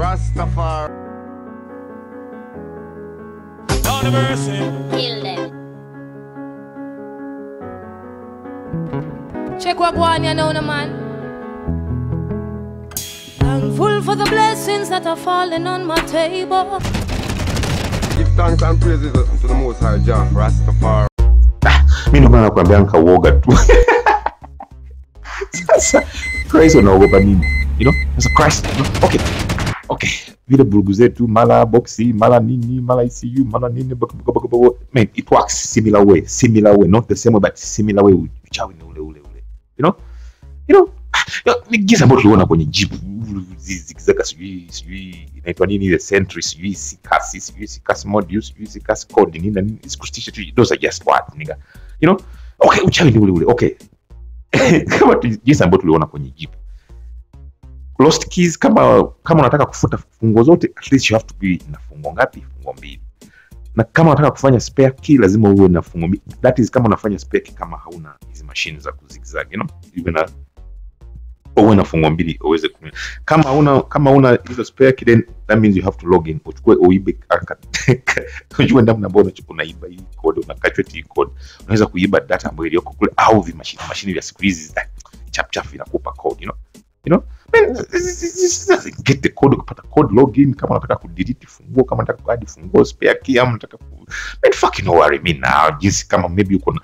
Rastafari. Kill them. Check what one you know, no man. Thankful for the blessings that are falling on my table. Give thanks and praises to the Most High Jah, Rastafari. Mimi ndo maana nakwambia nikawoga tu. Sasa Christ unaogopa nini? You know? Sasa Christ, okay. Okay. Vile burugu zetu, mala boxi, mala nini, mala ICU, mala nini, man, it works similar way, not the same way, but similar way. Uchawi ni ule. You know, ni giza ambayo tuliona kwenye jeep, zigzaga sijui inaitwa nini ile sentry, sijui sikasi module, sijui sikasi code nini, isikustisha tu, those are just words, nigga. You know, okay, uchawi ni ule, okay. Kama giza ambayo tuliona kwenye jeep. Lost keys, kama unataka kufuta funguo zote, at least you have to be na funguo ngapi? Funguo 2. Na kama unataka kufanya spare key, lazima uwe na funguo 2. That is kama unafanya spare key kama hauna hizo machine za kuzigzag, you know? Even na uwe na funguo 2 uweze kutumia. Kama una hizo spare key, then that means you have to log in. Uchukue uibe unajua ndani na mbona chukua unaiba hii code, unakachwa hii code. Unaweza kuiba data ambayo iliyoko kule au vi machine vya siku hizi chap inakupa code, you know, man, get the code, kupata code login, kama unataka kudelete funguo, kama unataka kuadd funguo spare key, ama unataka man, fucking no worry me now. Jinsi kama maybe uko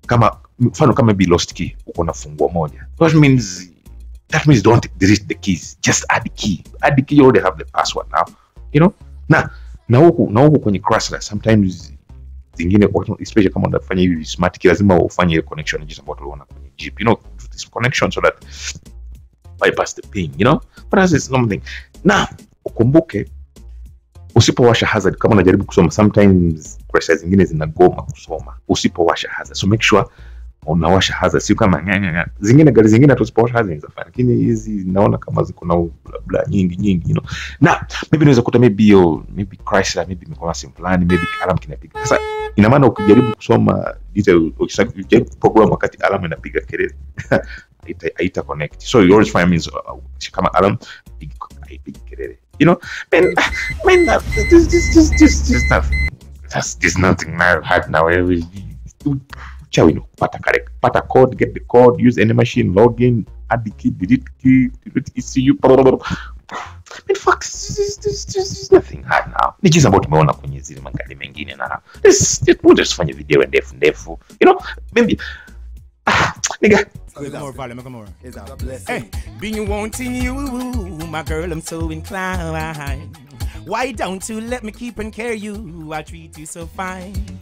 kama mfano kama maybe lost key uko na funguo moja, that means don't delete the keys, just add the key, you already have the password now, you know. Na huku kwenye CHRYSLER sometimes zingine, especially kama unafanya hivi smart key, lazima ufanye ile connection jinsi ambayo tuliona kwenye jeep, you know, this connection so that bypass the ping, you know. But that's is something. Na ukumbuke usipowasha hazard, kama unajaribu kusoma, sometimes CHRYSLER zingine zinagoma kusoma usipowasha hazard, so make sure unawasha hazard. Si kama zingine gari zingine tusipowasha hazard zinafanya, lakini hizi naona kama ziko na bla nyingi, you know. Na maybe unaweza kuta maybe CHRYSLER maybe imekuwa simplani, maybe alarm kinapiga. Sasa ina maana ukijaribu kusoma detail, ukijaribu program wakati alarm inapiga kelele ita connect, so you always find means kama alarm big kelele, you know. Man, this stuff, there's nothing now hard now. Chawi no, pata code, get the code, use any machine, log in, add the key, delete ECU, man, fuck, there's nothing hard now. Ni jinsi ambayo tumeona kwenye zile magari mengine, na we'll just fanya video ndefu, you know, maybe nigga. Come more. Hey, been wanting you, my girl, I'm so inclined. Why don't you let me keep and care you? I treat you so fine.